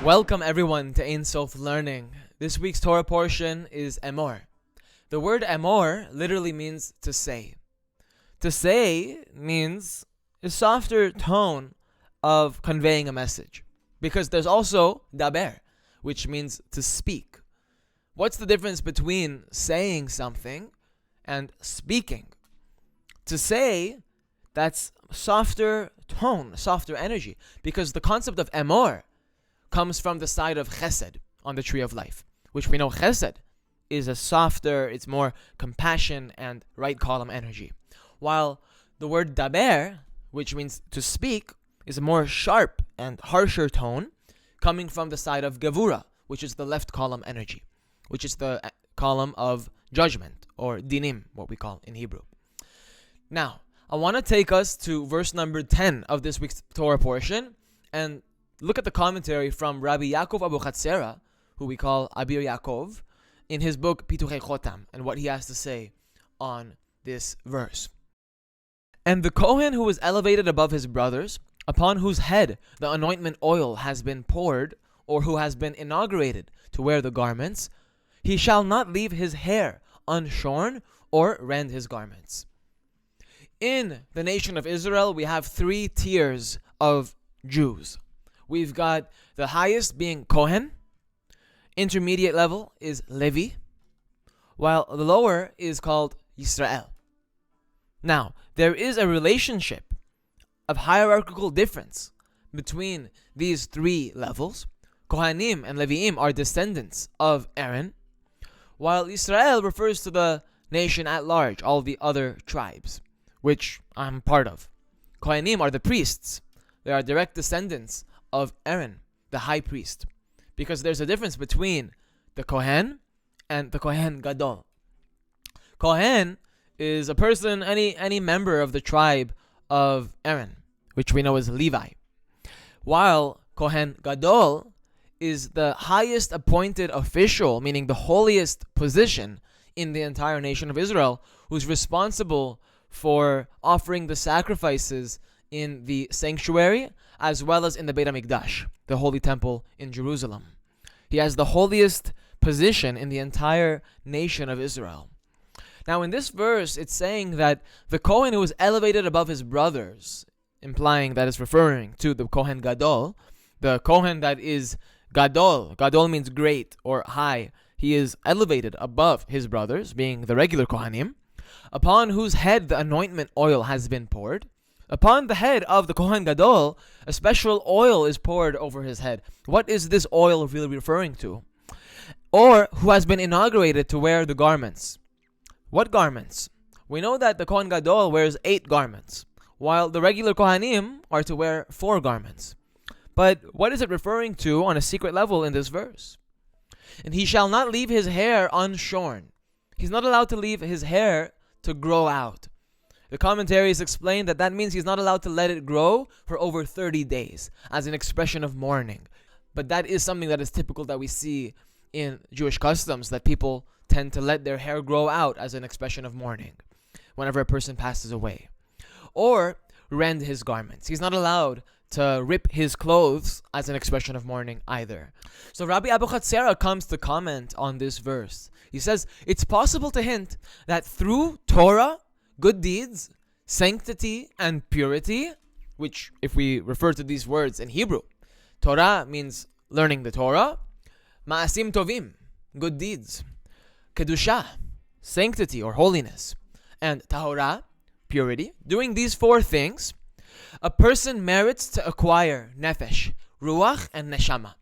Welcome everyone to Ein Sof Learning. This week's Torah portion is emor. The word emor literally means to say. To say means a softer tone of conveying a message. Because there's also daber, which means to speak. What's the difference between saying something and speaking? To say, that's softer tone, softer energy. Because the concept of emor comes from the side of chesed on the tree of life, which we know chesed is a softer, it's more compassion and right column energy. While the word daber, which means to speak, is a more sharp and harsher tone coming from the side of gevura, which is the left column energy, which is the column of judgment, or dinim, what we call in Hebrew. Now, I want to take us to verse number 10 of this week's Torah portion and look at the commentary from Rabbi Yaakov Abu Chatzera, who we call Abir Yaakov, in his book Pituchei Chotam, and what he has to say on this verse. And the Kohen who was elevated above his brothers, upon whose head the anointment oil has been poured, or who has been inaugurated to wear the garments, he shall not leave his hair unshorn or rend his garments. In the nation of Israel, we have three tiers of Jews. We've got the highest being Kohen, intermediate level is Levi, while the lower is called Yisrael. Now, there is a relationship of hierarchical difference between these three levels. Kohanim and Leviim are descendants of Aaron, while Israel refers to the nation at large, all the other tribes, which I'm part of. Kohanim are the priests. They are direct descendants of Aaron, the high priest, because there's a difference between the Kohen and the Kohen Gadol. Kohen is a person, any member of the tribe of Aaron, which we know as Levi, while Kohen Gadol is the highest appointed official, meaning the holiest position in the entire nation of Israel, who's responsible for offering the sacrifices in the sanctuary as well as in the Beit HaMikdash, the holy temple in Jerusalem. He has the holiest position in the entire nation of Israel. Now in this verse, it's saying that the Kohen who was elevated above his brothers, implying that it's referring to the Kohen Gadol, the Kohen that is Gadol. Gadol means great or high. He is elevated above his brothers, being the regular Kohanim, upon whose head the anointment oil has been poured. Upon the head of the Kohen Gadol, a special oil is poured over his head. What is this oil really referring to? Or who has been inaugurated to wear the garments. What garments? We know that the Kohen Gadol wears 8 garments, while the regular Kohanim are to wear 4 garments. But what is it referring to on a secret level in this verse? And he shall not leave his hair unshorn. He's not allowed to leave his hair to grow out. The commentaries explain that that means he's not allowed to let it grow for over 30 days as an expression of mourning. But that is something that is typical that we see in Jewish customs, that people tend to let their hair grow out as an expression of mourning whenever a person passes away. Or rend his garments. He's not allowed to rip his clothes as an expression of mourning either. So Rabbi Abu Chatzera comes to comment on this verse. He says, it's possible to hint that through Torah, good deeds, sanctity, and purity, which if we refer to these words in Hebrew, Torah means learning the Torah, ma'asim tovim, good deeds, kedusha, sanctity or holiness, and tahora, purity. Doing these 4 things, a person merits to acquire nefesh, ruach, and neshama.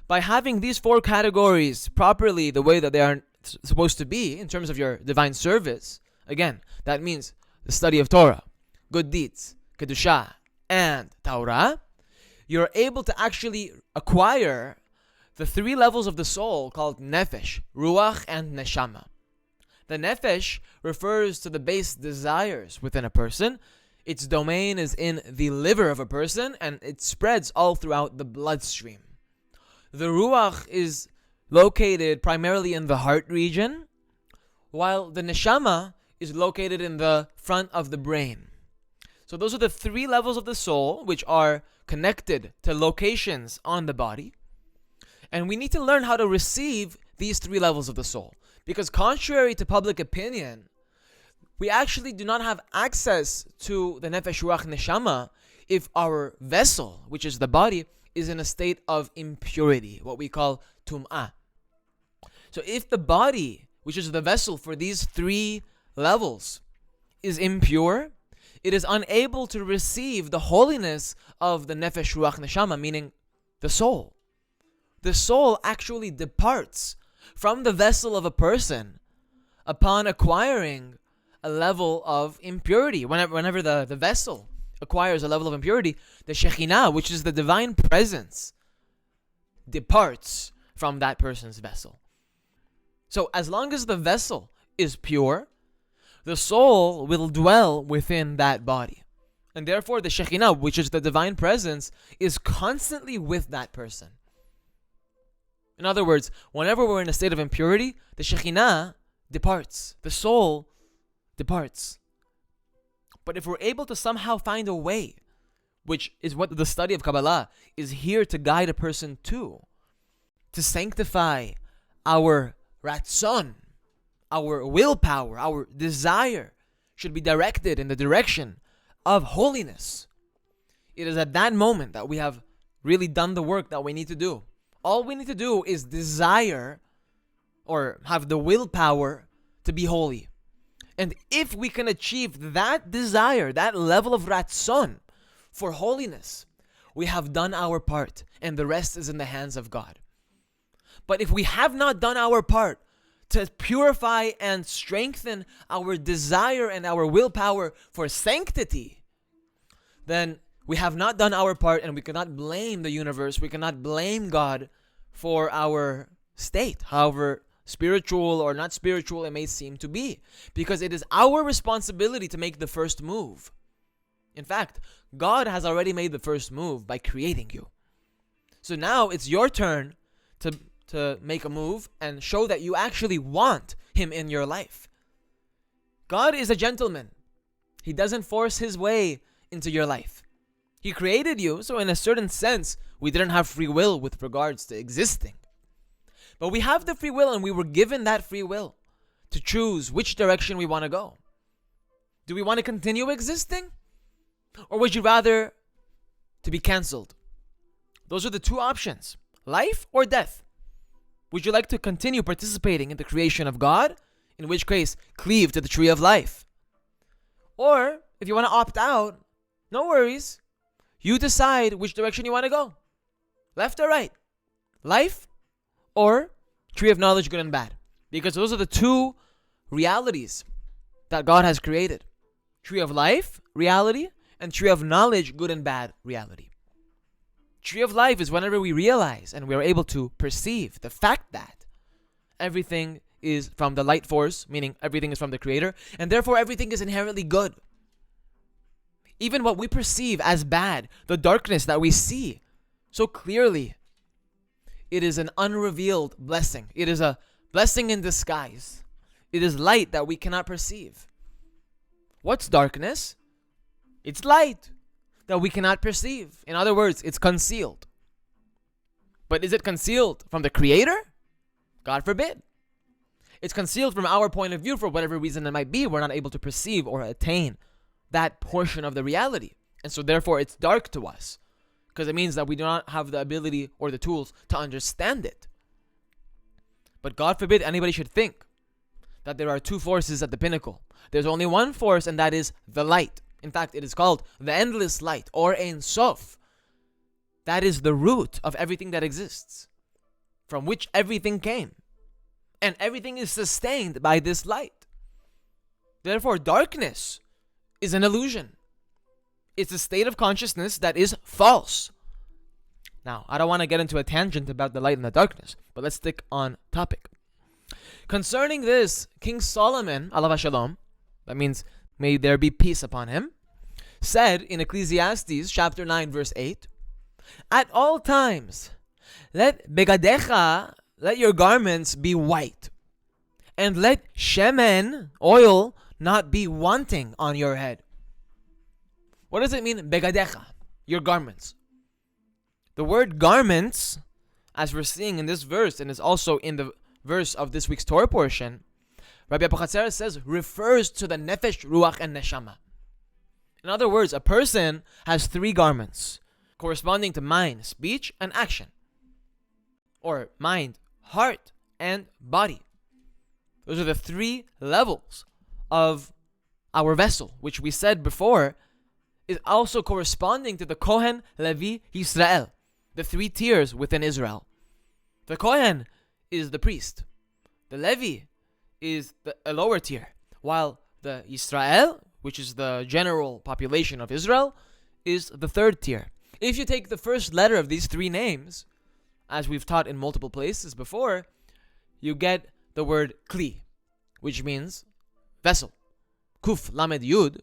By having these 4 categories properly the way that they are supposed to be in terms of your divine service, again, that means the study of Torah, good deeds, kedusha, and tahora, you're able to actually acquire the 3 levels of the soul called nefesh, ruach, and neshama. The nefesh refers to the base desires within a person. Its domain is in the liver of a person, and it spreads all throughout the bloodstream. The ruach is located primarily in the heart region, while the neshama is located in the front of the brain. So those are the three levels of the soul which are connected to locations on the body. And we need to learn how to receive these three levels of the soul. Because contrary to public opinion, we actually do not have access to the nefesh, ruach, neshama if our vessel, which is the body, is in a state of impurity, what we call tum'ah. So if the body, which is the vessel for these three levels, is impure, it is unable to receive the holiness of the nefesh, ruach, neshama, meaning the soul. The soul actually departs from the vessel of a person upon acquiring a level of impurity. Whenever the vessel acquires a level of impurity, the Shekhinah, which is the divine presence, departs from that person's vessel. So as long as the vessel is pure, the soul will dwell within that body. And therefore the Shekhinah, which is the divine presence, is constantly with that person. In other words, whenever we're in a state of impurity, the Shekhinah departs. The soul departs. But if we're able to somehow find a way, which is what the study of Kabbalah is here to guide a person to sanctify our ratzon, our willpower, our desire should be directed in the direction of holiness. It is at that moment that we have really done the work that we need to do. All we need to do is desire or have the willpower to be holy. And if we can achieve that desire, that level of ratzon for holiness, we have done our part and the rest is in the hands of God. But if we have not done our part to purify and strengthen our desire and our willpower for sanctity, then we have not done our part, and we cannot blame the universe, we cannot blame God for our state, however spiritual or not spiritual it may seem to be, because it is our responsibility to make the first move. In fact, God has already made the first move by creating you. So now it's your turn to make a move and show that you actually want Him in your life. God is a gentleman. He doesn't force His way into your life. He created you, so in a certain sense, we didn't have free will with regards to existing. But we have the free will, and we were given that free will to choose which direction we want to go. Do we want to continue existing? Or would you rather to be cancelled? Those are the two options, life or death. Would you like to continue participating in the creation of God? In which case, cleave to the tree of life. Or, if you want to opt out, no worries. You decide which direction you want to go. Left or right. Life or tree of knowledge, good and bad. Because those are the two realities that God has created. Tree of life, reality, and tree of knowledge, good and bad, reality. Tree of life is whenever we realize and we are able to perceive the fact that everything is from the light force, meaning everything is from the Creator, and therefore everything is inherently good. Even what we perceive as bad, the darkness that we see so clearly, it is an unrevealed blessing. It is a blessing in disguise. It is light that we cannot perceive. What's darkness? It's light that we cannot perceive. In other words, it's concealed. But is it concealed from the Creator? God forbid. It's concealed from our point of view for whatever reason it might be. We're not able to perceive or attain that portion of the reality. And so therefore it's dark to us, because it means that we do not have the ability or the tools to understand it. But God forbid anybody should think that there are two forces at the pinnacle. There's only one force, and that is the light. In fact, it is called the endless light, or Ein Sof. That is the root of everything that exists, from which everything came. And everything is sustained by this light. Therefore, darkness is an illusion. It's a state of consciousness that is false. Now, I don't want to get into a tangent about the light and the darkness, but let's stick on topic. Concerning this, King Solomon, alav shalom, that means may there be peace upon him, said in Ecclesiastes chapter 9 verse 8, "At all times, let begadecha, let your garments be white, and let shemen, oil, not be wanting on your head." What does it mean, begadecha? Your garments. The word garments, as we're seeing in this verse, and is also in the verse of this week's Torah portion, Rabbi Apochatzera says, refers to the nefesh, ruach, and neshama. In other words, a person has three garments, corresponding to mind, speech, and action. Or mind, heart, and body. Those are the three levels of our vessel, which we said before is also corresponding to the Kohen, Levi, Yisrael, the three tiers within Israel. The Kohen is the priest. The Levi is a lower tier, while the Yisrael, which is the general population of Israel, is the third tier. If you take the first letter of these three names, as we've taught in multiple places before, you get the word kli, which means vessel. Kuf lamed yud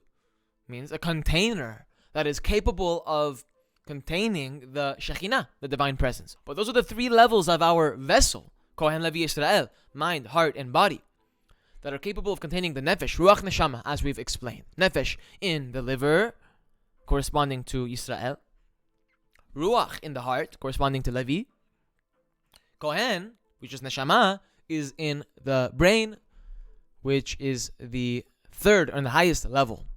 means a container that is capable of containing the Shekhinah, the divine presence. But those are the three levels of our vessel, Kohen, Levi, Yisrael, mind, heart, and body, that are capable of containing the nefesh, ruach, neshama, as we've explained. Nefesh in the liver, corresponding to Yisrael. Ruach in the heart, corresponding to Levi. Kohen, which is neshama, is in the brain, which is the third and the highest level.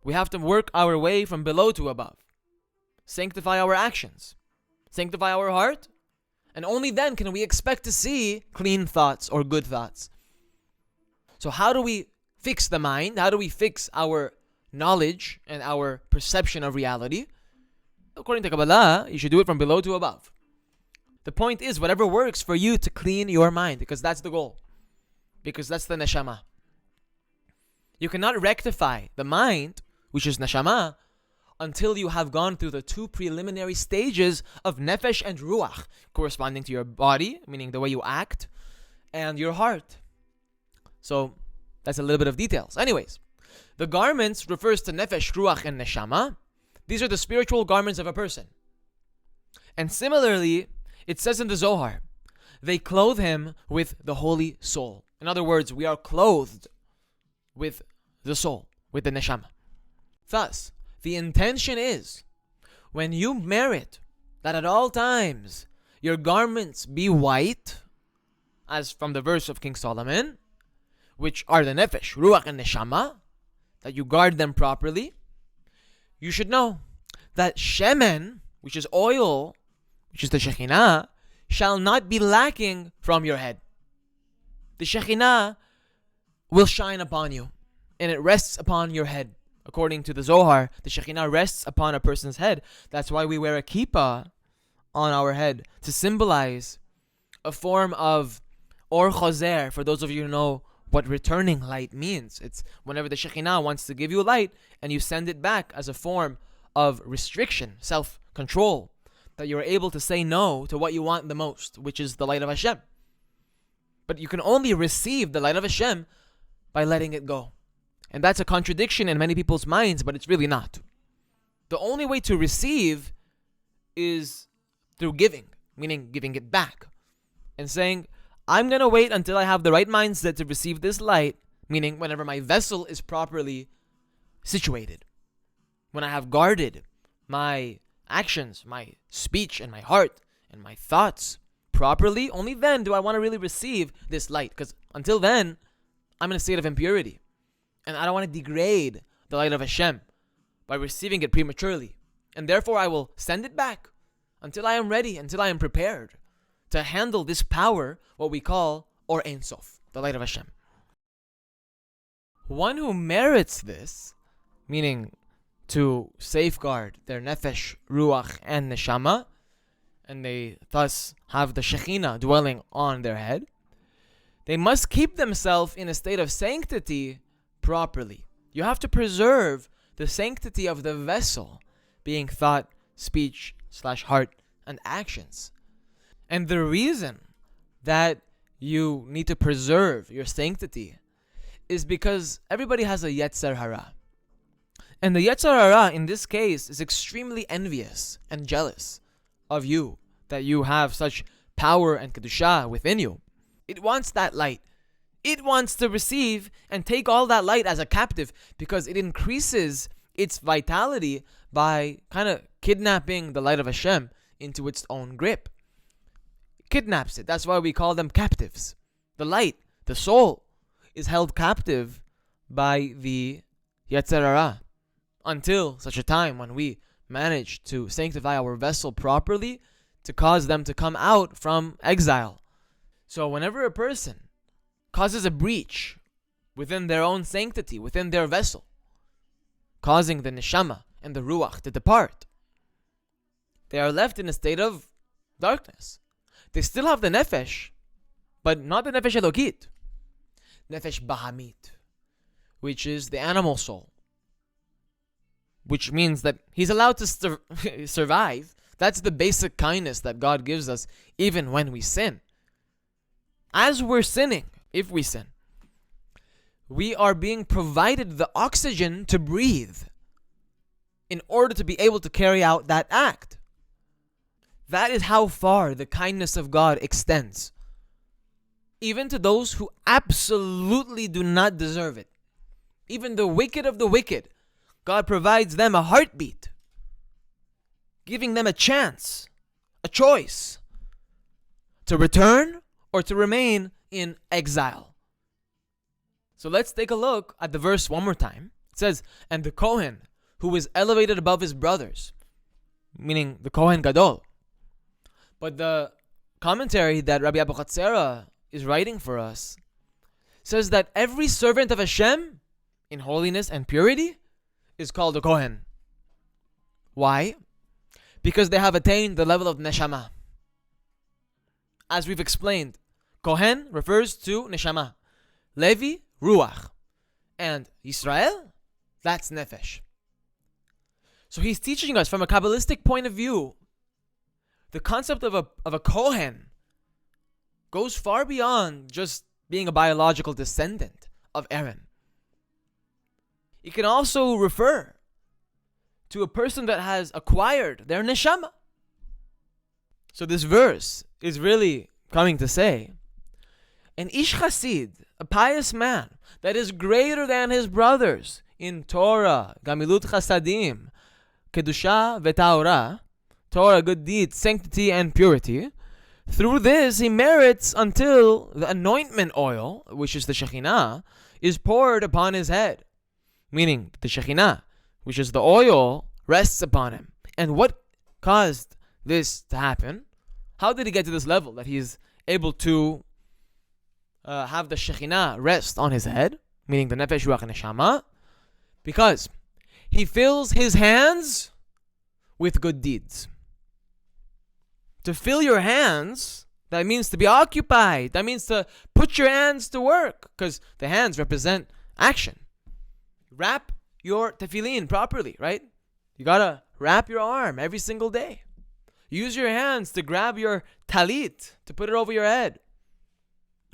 We have to work our way from below to above. Sanctify our actions. Sanctify our heart. And only then can we expect to see clean thoughts or good thoughts. So how do we fix the mind? How do we fix our knowledge and our perception of reality? According to Kabbalah, you should do it from below to above. The point is, whatever works for you to clean your mind, because that's the goal. Because that's the neshama. You cannot rectify the mind, which is neshama, until you have gone through the two preliminary stages of nefesh and ruach, corresponding to your body, meaning the way you act, and your heart. So, that's a little bit of details. Anyways, the garments refers to nefesh, ruach, and neshama. These are the spiritual garments of a person. And similarly, it says in the Zohar, they clothe him with the holy soul. In other words, we are clothed with the soul, with the neshama. Thus, the intention is, when you merit that at all times your garments be white, as from the verse of King Solomon, which are the nefesh, ruach, and neshama, that you guard them properly, you should know that shemen, which is oil, which is the Shekhinah, shall not be lacking from your head. The Shekhinah will shine upon you, and it rests upon your head. According to the Zohar, the Shekhinah rests upon a person's head. That's why we wear a kippah on our head, to symbolize a form of or choser. For those of you who know what returning light means, it's whenever the Shekhinah wants to give you light and you send it back as a form of restriction, self-control, that you're able to say no to what you want the most, which is the light of Hashem. But you can only receive the light of Hashem by letting it go. And that's a contradiction in many people's minds, but it's really not. The only way to receive is through giving, meaning giving it back. And saying, I'm going to wait until I have the right mindset to receive this light, meaning whenever my vessel is properly situated. When I have guarded my actions, my speech, and my heart, and my thoughts properly, only then do I want to really receive this light. Because until then, I'm in a state of impurity. And I don't want to degrade the light of Hashem by receiving it prematurely. And therefore I will send it back until I am ready, until I am prepared to handle this power, what we call or Ein Sof, the light of Hashem. One who merits this, meaning to safeguard their nefesh, ruach, and neshama, and they thus have the Shekhinah dwelling on their head, they must keep themselves in a state of sanctity properly. You have to preserve the sanctity of the vessel, being thought, speech, /heart, and actions. And the reason that you need to preserve your sanctity is because everybody has a Yetzer Hara. And the Yetzer Hara in this case is extremely envious and jealous of you, that you have such power and Kedusha within you. It wants that light. It wants to receive and take all that light as a captive because it increases its vitality by kind of kidnapping the light of Hashem into its own grip. It kidnaps it. That's why we call them captives. The light, the soul, is held captive by the Yetzer Hara until such a time when we manage to sanctify our vessel properly to cause them to come out from exile. So whenever a person causes a breach within their own sanctity, within their vessel, causing the neshama and the ruach to depart, they are left in a state of darkness. They still have the nefesh, but not the nefesh elokit, nefesh bahamit, which is the animal soul, which means that he's allowed to survive. That's the basic kindness that God gives us even when we sin. As we're sinning, if we sin, we are being provided the oxygen to breathe in order to be able to carry out that act. That is how far the kindness of God extends, even to those who absolutely do not deserve it. Even the wicked of the wicked, God provides them a heartbeat, giving them a chance, a choice, to return or to remain in exile. So let's take a look at the verse one more time. It says, and the Kohen, who is elevated above his brothers, meaning the Kohen Gadol. But the commentary that Rabbi Abu Chatzera is writing for us says that every servant of Hashem in holiness and purity is called a Kohen. Why? Because they have attained the level of neshama. As we've explained, Kohen refers to neshama, Levi, ruach, and Yisrael, that's nefesh. So he's teaching us from a Kabbalistic point of view, the concept of a Kohen goes far beyond just being a biological descendant of Aaron. It can also refer to a person that has acquired their neshama. So this verse is really coming to say, an ish chasid, a pious man that is greater than his brothers in Torah, gamilut chasadim, kedusha v'taorah, Torah, good deeds, sanctity, and purity. Through this, he merits until the anointment oil, which is the Shekhinah, is poured upon his head. Meaning, the Shekhinah, which is the oil, rests upon him. And what caused this to happen? How did he get to this level that he's able to have the Shekhinah rest on his head? Meaning the Nefesh, Ruach, and Neshama. Because he fills his hands with good deeds. To fill your hands, that means to be occupied. That means to put your hands to work. Because the hands represent action. Wrap your tefillin properly, right? You gotta wrap your arm every single day. Use your hands to grab your talit, to put it over your head.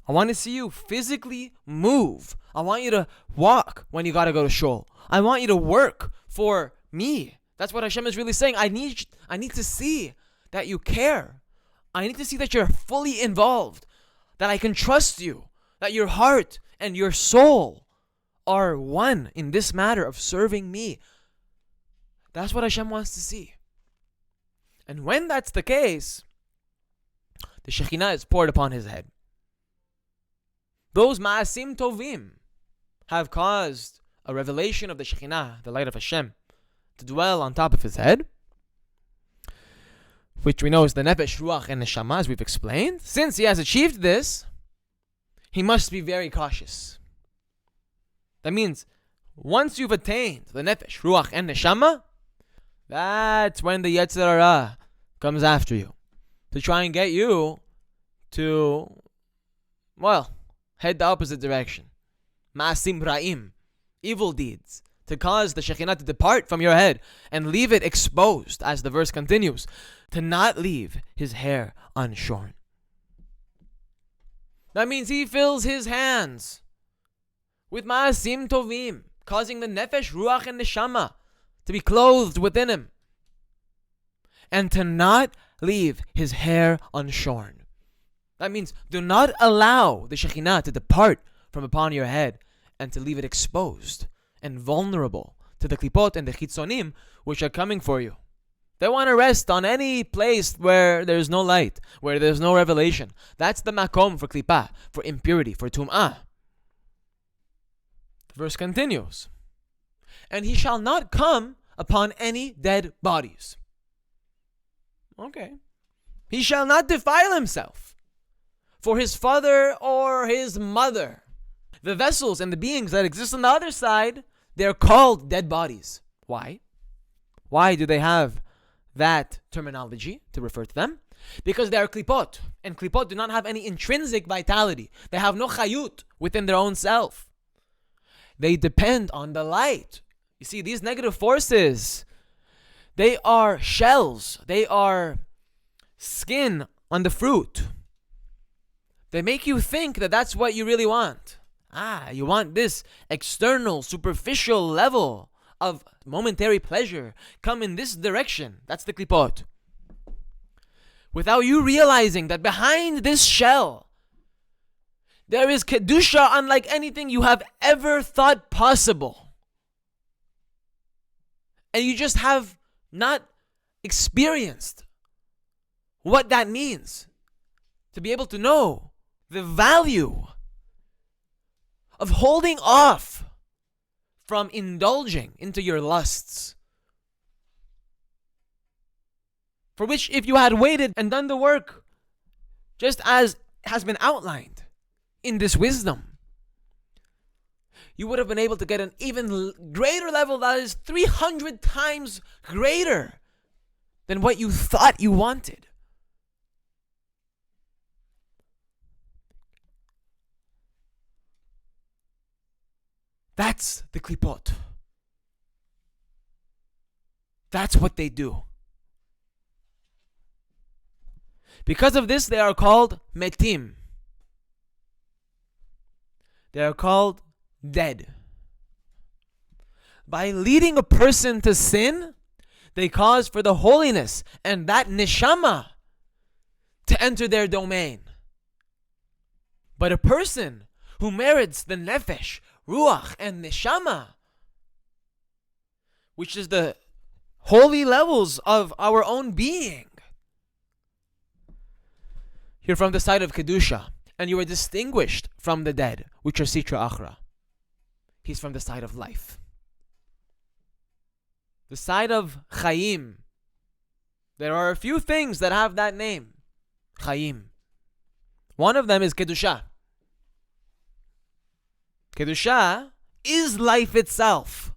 I want to see you physically move. I want you to walk when you gotta go to shul. I want you to work for me. That's what Hashem is really saying. I need to see that you care. I need to see that you're fully involved, that I can trust you, that your heart and your soul are one in this matter of serving me. That's what Hashem wants to see. And when that's the case, the Shekhinah is poured upon his head. Those ma'asim tovim have caused a revelation of the Shekhinah, the light of Hashem, to dwell on top of his head, which we know is the Nefesh, Ruach, and Neshama, as we've explained. Since he has achieved this, he must be very cautious. That means, once you've attained the Nefesh, Ruach, and Neshama, that's when the Yetzer Hara comes after you, to try and get you to, head the opposite direction. Ma'asim ra'im, evil deeds, to cause the Shekhinah to depart from your head and leave it exposed, as the verse continues, to not leave his hair unshorn. That means he fills his hands with ma'asim tovim, causing the nefesh, ruach, and neshama to be clothed within him, and to not leave his hair unshorn. That means do not allow the Shekhinah to depart from upon your head and to leave it exposed and vulnerable to the klipot and the chitzonim which are coming for you. They want to rest on any place where there's no light, where there's no revelation. That's the makom for klipa, for impurity, for tum'ah. The verse continues. And he shall not come upon any dead bodies. Okay. He shall not defile himself for his father or his mother. The vessels and the beings that exist on the other side, they're called dead bodies. Why? Why do they have that terminology to refer to them? Because they are klipot, and klipot do not have any intrinsic vitality. They have no chayut within their own self. They depend on the light. You see, these negative forces, they are shells. They are skin on the fruit. They make you think that that's what you really want. You want this external, superficial level of momentary pleasure. Come in this direction. That's the klipot. Without you realizing that behind this shell, there is kedusha unlike anything you have ever thought possible. And you just have not experienced what that means. To be able to know the value of holding off from indulging into your lusts. For which, if you had waited and done the work, just as has been outlined in this wisdom, you would have been able to get an even greater level that is 300 times greater than what you thought you wanted. That's the klipot. That's what they do. Because of this, they are called metim. They are called dead. By leading a person to sin, they cause for the holiness and that neshama to enter their domain. But a person who merits the nefesh, ruach, and neshama, which is the holy levels of our own being, you're from the side of kedusha, and you are distinguished from the dead, which are sitra achra. He's from the side of life. The side of chayim. There are a few things that have that name, chayim. One of them is kedusha. Kedusha is life itself.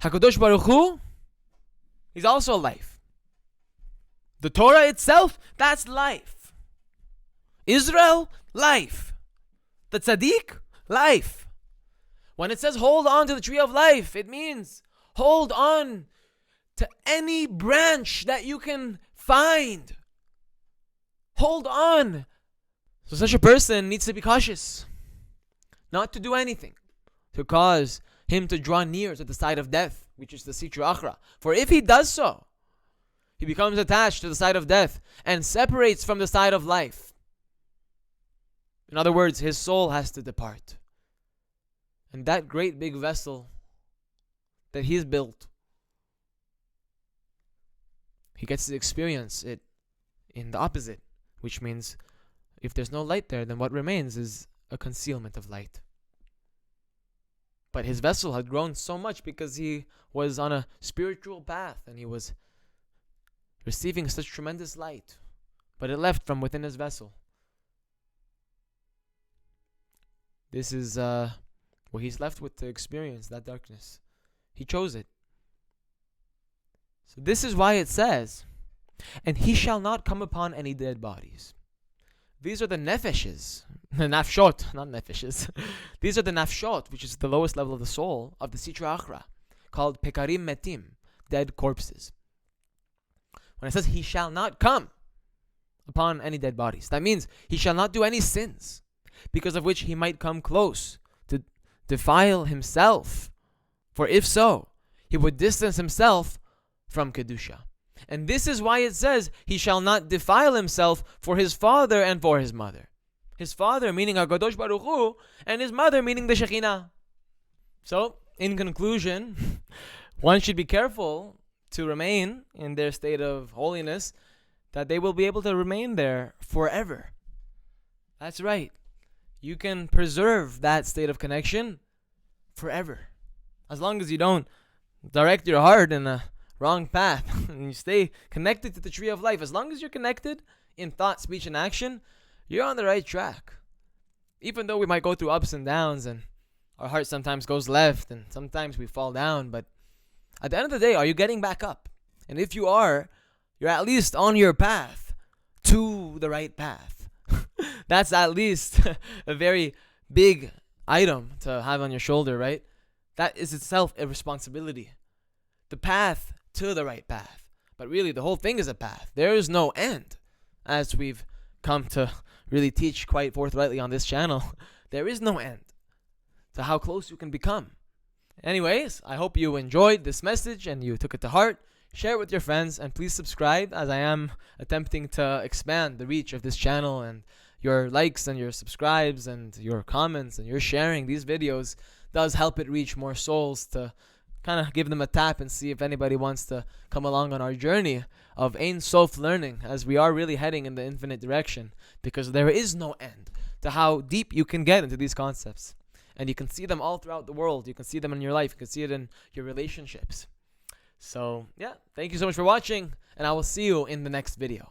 HaKadosh Baruch Hu is also life. The Torah itself, that's life. Israel, life. The tzaddik, life. When it says hold on to the tree of life, it means hold on to any branch that you can find. Hold on. So such a person needs to be cautious. Not to do anything to cause him to draw near to the side of death, which is the sitra achra. For if he does so, he becomes attached to the side of death and separates from the side of life. In other words, his soul has to depart. And that great big vessel that he's built, he gets to experience it in the opposite, which means if there's no light there, then what remains is a concealment of light. But his vessel had grown so much because he was on a spiritual path and he was receiving such tremendous light. But it left from within his vessel. This is what he's left with to experience, that darkness. He chose it. So this is why it says, and he shall not come upon any dead bodies. These are the nefeshes, the nafshot, not nefeshes. These are the nafshot, which is the lowest level of the soul of the sitra achra, called pekarim metim, dead corpses. When it says he shall not come upon any dead bodies, that means he shall not do any sins, because of which he might come close to defile himself. For if so, he would distance himself from kedusha. And this is why it says, he shall not defile himself for his father and for his mother. His father meaning HaKadosh Baruch Hu, and his mother meaning the Shekhinah. So, in conclusion, one should be careful to remain in their state of holiness, that they will be able to remain there forever. That's right. You can preserve that state of connection forever. As long as you don't direct your heart in a wrong path and you stay connected to the tree of life. As long as you're connected in thought, speech, and action, you're on the right track. Even though we might go through ups and downs and our heart sometimes goes left and sometimes we fall down, but at the end of the day, are you getting back up? And if you are, you're at least on your path to the right path. That's at least a very big item to have on your shoulder, right? That is itself a responsibility. The path to the right path. But really, the whole thing is a path. There is no end. As we've come to really teach quite forthrightly on this channel, there is no end to how close you can become. Anyways, I hope you enjoyed this message and you took it to heart. Share it with your friends, and please subscribe, as I am attempting to expand the reach of this channel, and your likes and your subscribes and your comments and your sharing these videos does help it reach more souls, to kind of give them a tap and see if anybody wants to come along on our journey of Ein Sof Learning, as we are really heading in the infinite direction, because there is no end to how deep you can get into these concepts. And you can see them all throughout the world. You can see them in your life. You can see it in your relationships. So, yeah, thank you so much for watching, and I will see you in the next video.